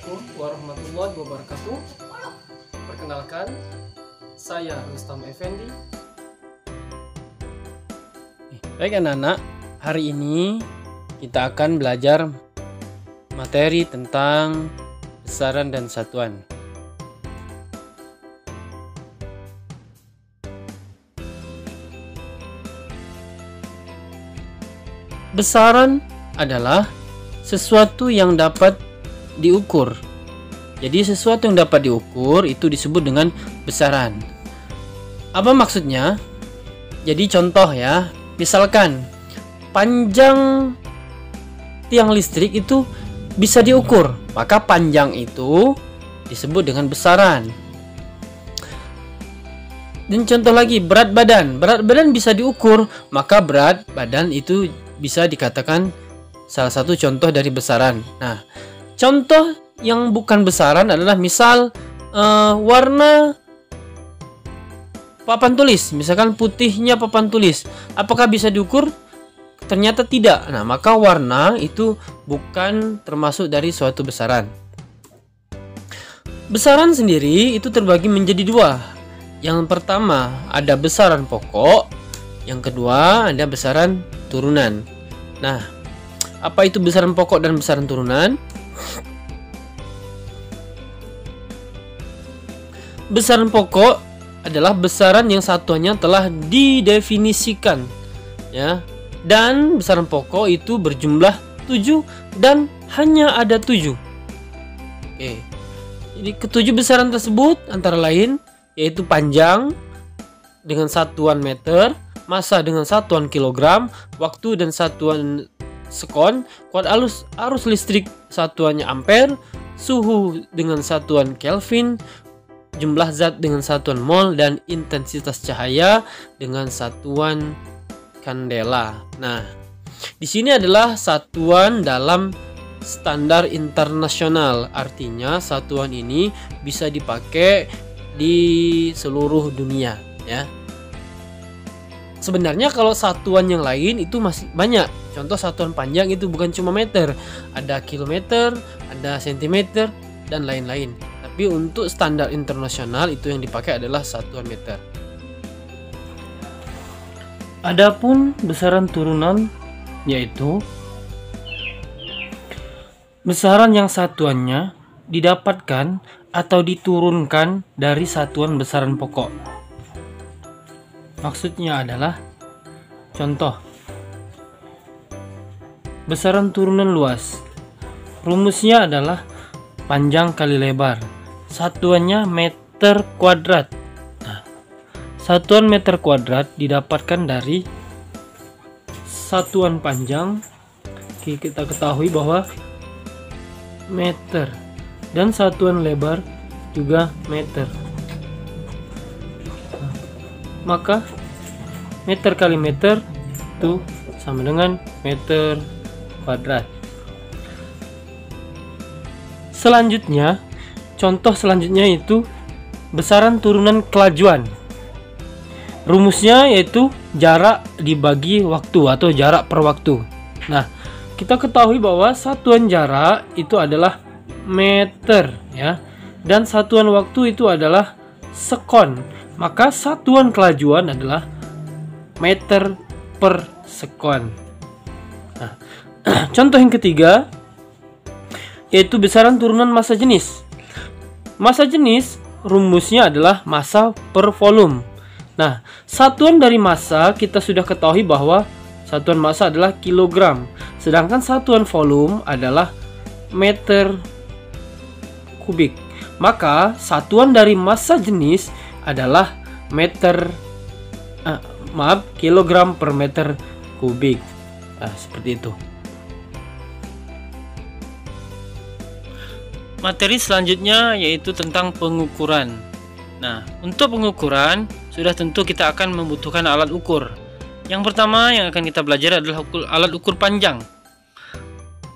Assalamualaikum warahmatullahi wabarakatuh. Perkenalkan, saya Rustam Effendi. Baik anak-anak, hari ini kita akan belajar materi tentang besaran dan satuan. Besaran adalah sesuatu yang dapat diukur. Jadi sesuatu yang dapat diukur itu disebut dengan besaran. Apa maksudnya? Jadi contoh ya, misalkan panjang tiang listrik itu bisa diukur, maka panjang itu disebut dengan besaran. Dan contoh lagi, berat badan bisa diukur, maka berat badan itu bisa dikatakan salah satu contoh dari besaran. Nah, contoh yang bukan besaran adalah misal warna papan tulis, misalkan putihnya papan tulis, apakah bisa diukur? Ternyata tidak. Nah, maka warna itu bukan termasuk dari suatu besaran. Besaran sendiri itu terbagi menjadi dua. Yang pertama ada besaran pokok, yang kedua ada besaran turunan. Nah, apa itu besaran pokok dan besaran turunan? Besaran pokok adalah besaran yang satuannya telah didefinisikan, ya. Dan besaran pokok itu berjumlah 7 dan hanya ada 7. Oke. Jadi ketujuh besaran tersebut antara lain yaitu panjang dengan satuan meter, massa dengan satuan kilogram, waktu dan satuan sekon, kuat arus listrik satuannya ampere, suhu dengan satuan Kelvin, jumlah zat dengan satuan mol, dan intensitas cahaya dengan satuan kandela. Nah, di sini adalah satuan dalam standar internasional. Artinya satuan ini bisa dipakai di seluruh dunia, ya. Sebenarnya kalau satuan yang lain itu masih banyak. Contoh satuan panjang itu bukan cuma meter, ada kilometer, ada sentimeter, dan lain-lain. Tapi untuk standar internasional itu yang dipakai adalah satuan meter. Adapun besaran turunan yaitu besaran yang satuannya didapatkan atau diturunkan dari satuan besaran pokok. Maksudnya adalah contoh besaran turunan luas. Rumusnya adalah panjang kali lebar. Satuannya meter kuadrat. Nah, satuan meter kuadrat didapatkan dari satuan panjang. Kita ketahui bahwa meter, dan satuan lebar juga meter. Nah, maka meter kali meter itu sama dengan meter kuadrat. Selanjutnya, contoh selanjutnya itu besaran turunan kelajuan. Rumusnya yaitu jarak dibagi waktu atau jarak per waktu. Nah, kita ketahui bahwa satuan jarak itu adalah meter, ya, dan satuan waktu itu adalah sekon. Maka satuan kelajuan adalah meter per sekon. Nah, contoh yang ketiga yaitu besaran turunan massa jenis. Massa jenis rumusnya adalah massa per volume. Nah, satuan dari massa kita sudah ketahui bahwa satuan massa adalah kilogram, sedangkan satuan volume adalah meter kubik. Maka satuan dari massa jenis adalah kilogram per meter kubik. Nah, seperti itu. Materi selanjutnya yaitu tentang pengukuran. Nah, untuk pengukuran sudah tentu kita akan membutuhkan alat ukur. Yang pertama yang akan kita belajar adalah alat ukur panjang.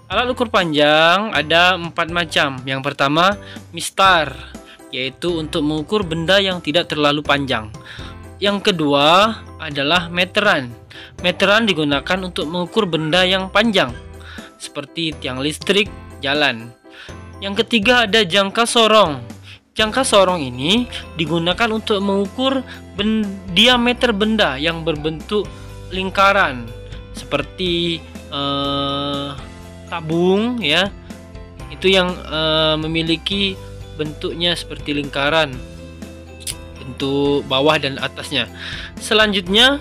Alat ukur panjang ada 4 macam. Yang pertama, mistar, yaitu untuk mengukur benda yang tidak terlalu panjang. Yang kedua adalah meteran. Meteran digunakan untuk mengukur benda yang panjang, seperti tiang listrik, jalan. Yang ketiga ada jangka sorong. Jangka sorong ini digunakan untuk mengukur diameter benda yang berbentuk lingkaran seperti tabung ya. Itu yang memiliki bentuknya seperti lingkaran, bentuk bawah dan atasnya. Selanjutnya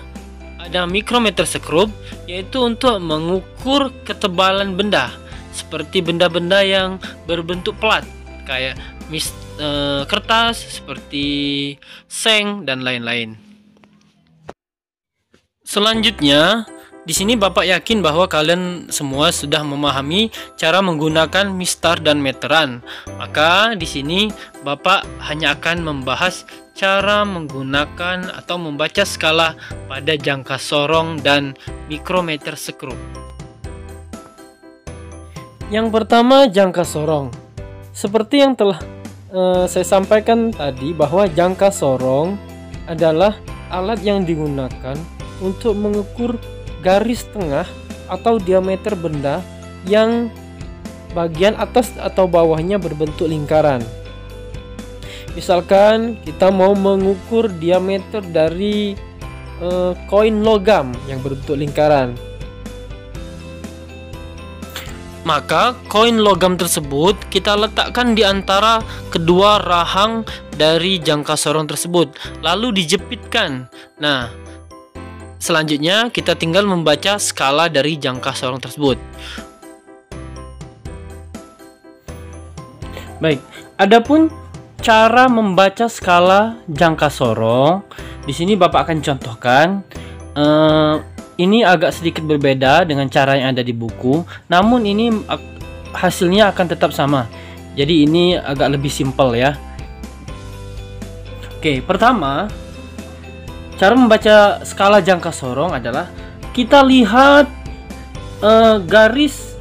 ada mikrometer sekrup, yaitu untuk mengukur ketebalan benda seperti benda-benda yang berbentuk plat kayak kertas seperti seng dan lain-lain. Selanjutnya, di sini Bapak yakin bahwa kalian semua sudah memahami cara menggunakan mistar dan meteran. Maka di sini Bapak hanya akan membahas cara menggunakan atau membaca skala pada jangka sorong dan mikrometer sekrup. Yang pertama, jangka sorong. Seperti yang telah saya sampaikan tadi, bahwa jangka sorong adalah alat yang digunakan untuk mengukur garis tengah atau diameter benda yang bagian atas atau bawahnya berbentuk lingkaran. Misalkan kita mau mengukur diameter dari koin logam yang berbentuk lingkaran, maka koin logam tersebut kita letakkan di antara kedua rahang dari jangka sorong tersebut, lalu dijepitkan. Nah, selanjutnya kita tinggal membaca skala dari jangka sorong tersebut. Baik, adapun cara membaca skala jangka sorong, di sini Bapak akan contohkan. Ini agak sedikit berbeda dengan cara yang ada di buku, namun ini hasilnya akan tetap sama. Jadi ini agak lebih simpel ya. Oke, pertama, cara membaca skala jangka sorong adalah kita lihat garis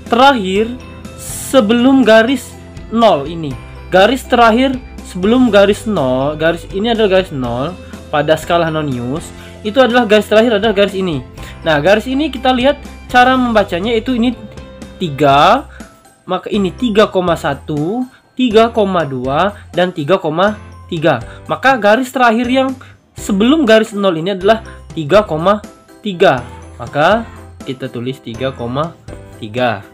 terakhir sebelum garis 0 ini. Garis terakhir sebelum garis 0, garis ini adalah garis 0 pada skala Nonius. Itu adalah garis terakhir adalah garis ini. Nah, garis ini kita lihat cara membacanya, itu ini 3, maka ini 3,1, 3,2 dan 3,3. Maka garis terakhir yang sebelum garis 0 ini adalah 3,3. Maka kita tulis 3,3.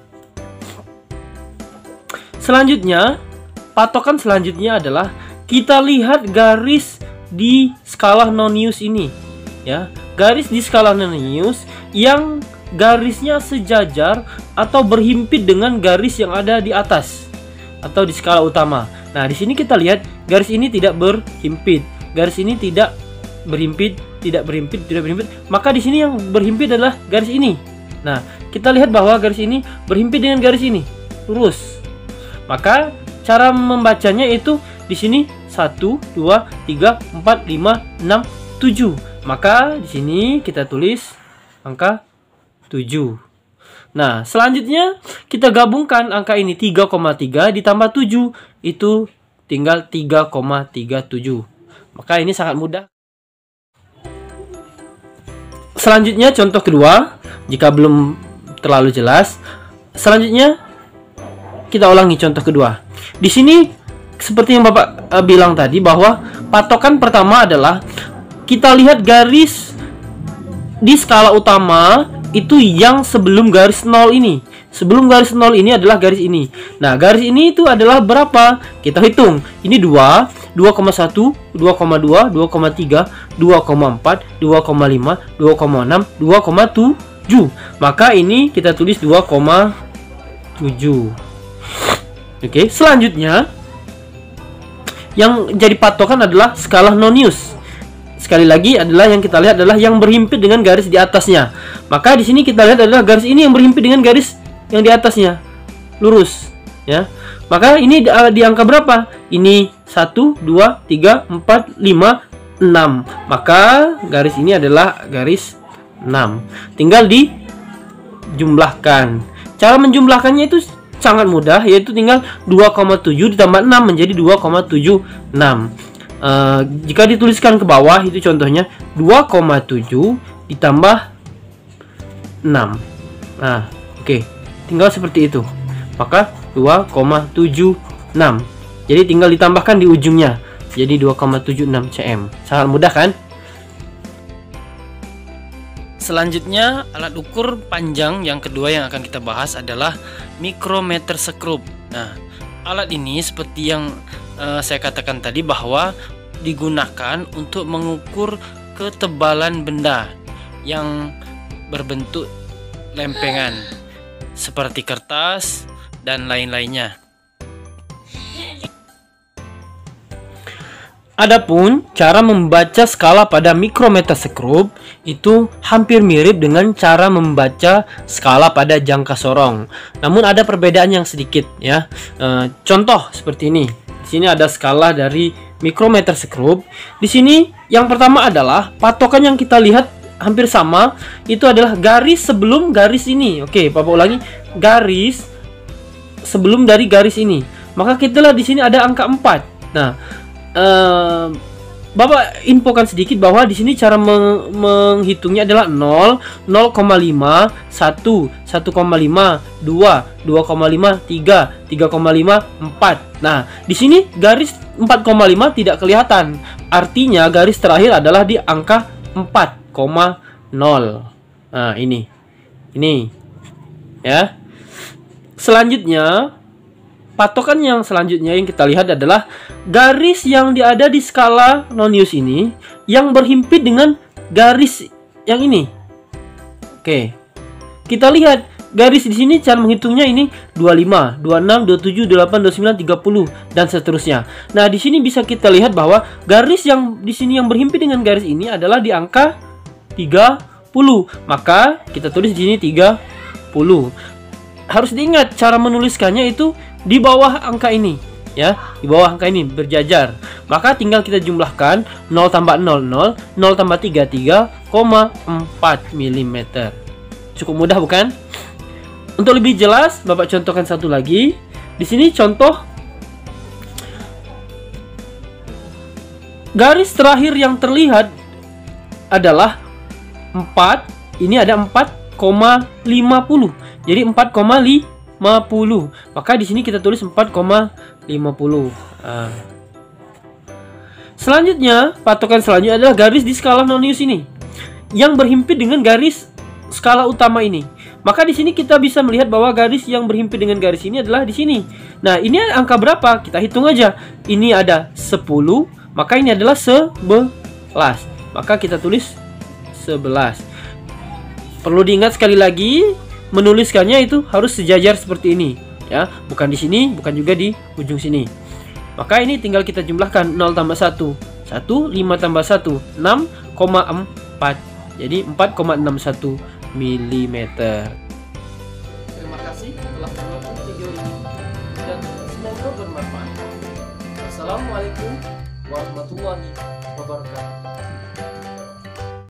Selanjutnya, patokan selanjutnya adalah kita lihat garis di skala Nonius ini. Ya, garis di skala Nonius yang garisnya sejajar atau berhimpit dengan garis yang ada di atas atau di skala utama. Nah, di sini kita lihat garis ini tidak berhimpit, garis ini tidak berhimpit, tidak berhimpit, tidak berhimpit. Maka di sini yang berhimpit adalah garis ini. Nah, kita lihat bahwa garis ini berhimpit dengan garis ini, lurus. Maka cara membacanya itu di sini 1, 2, 3, 4, 5, 6, 7. Maka di sini kita tulis angka 7. Nah, selanjutnya kita gabungkan angka ini 3,3 ditambah 7, itu tinggal 3,37. Maka ini sangat mudah. Selanjutnya contoh kedua, jika belum terlalu jelas. Selanjutnya kita ulangi contoh kedua. Di sini seperti yang Bapak bilang tadi, bahwa patokan pertama adalah kita lihat garis di skala utama itu yang sebelum garis 0 ini. Sebelum garis 0 ini adalah garis ini. Nah, garis ini itu adalah berapa? Kita hitung. Ini 2, 2,1, 2,2, 2,3, 2,4, 2,5, 2,6, 2,7. Maka ini kita tulis 2,7. Oke, selanjutnya yang jadi patokan adalah skala Nonius. Sekali lagi adalah yang kita lihat adalah yang berhimpit dengan garis di atasnya. Maka di sini kita lihat adalah garis ini yang berhimpit dengan garis yang di atasnya, lurus ya. Maka ini di angka berapa? Ini 1, 2, 3, 4, 5, 6. Maka garis ini adalah garis 6. Tinggal dijumlahkan. Cara menjumlahkannya itu sangat mudah, yaitu tinggal 2,7 ditambah 6 menjadi 2,76. Jika dituliskan ke bawah itu contohnya 2,7 ditambah 6. Nah, oke. Tinggal seperti itu. Maka 2,76. Jadi tinggal ditambahkan di ujungnya. Jadi 2,76 cm. Sangat mudah kan? Selanjutnya, alat ukur panjang yang kedua yang akan kita bahas adalah micrometer scrub. Nah, alat ini seperti yang saya katakan tadi bahwa digunakan untuk mengukur ketebalan benda yang berbentuk lempengan seperti kertas dan lain-lainnya. Adapun cara membaca skala pada micrometer scrub itu hampir mirip dengan cara membaca skala pada jangka sorong. Namun ada perbedaan yang sedikit ya. Contoh seperti ini. Di sini ada skala dari micrometer scrub. Di sini yang pertama adalah patokan yang kita lihat hampir sama, itu adalah garis sebelum garis ini. Oke, Bapak ulangi. Garis sebelum dari garis ini. Maka kita lihat di sini ada angka 4. Nah, Bapak infokan sedikit bahwa di sini cara menghitungnya adalah 0, 0,5, 1, 1,5, 2, 2,5, 3, 3,5, 4. Nah, di sini garis 4,5 tidak kelihatan. Artinya garis terakhir adalah di angka 4,0. Nah, ini ya. Selanjutnya, patokan yang selanjutnya yang kita lihat adalah garis yang ada di skala Nonius ini yang berhimpit dengan garis yang ini. Oke. Kita lihat garis di sini cara menghitungnya ini 25, 26, 27, 28, 29, 30 dan seterusnya. Nah, di sini bisa kita lihat bahwa garis yang di sini yang berhimpit dengan garis ini adalah di angka 30. Maka kita tulis di sini 30. Harus diingat cara menuliskannya itu di bawah angka ini ya, di bawah angka ini berjajar. Maka tinggal kita jumlahkan 0 tambah 0 0, 0 tambah 3 3,4 mm. Cukup mudah bukan? Untuk lebih jelas, Bapak contohkan satu lagi. Di sini contoh garis terakhir yang terlihat adalah 4. Ini ada 4,50. Jadi 4,50. Maka di sini kita tulis 4,50. Selanjutnya, patokan selanjutnya adalah garis di skala Nonius ini yang berhimpit dengan garis skala utama ini. Maka di sini kita bisa melihat bahwa garis yang berhimpit dengan garis ini adalah di sini. Nah, ini angka berapa? Kita hitung aja. Ini ada 10, maka ini adalah 11. Maka kita tulis 11. Perlu diingat sekali lagi, menuliskannya itu harus sejajar seperti ini ya, bukan di sini, bukan juga di ujung sini. Maka ini tinggal kita jumlahkan 0 tambah 1, 1, 5 tambah 1, 6,4. Jadi 4,61 mm. Terima kasih telah menonton video ini dan semoga bermanfaat. Wassalamualaikum warahmatullahi wabarakatuh.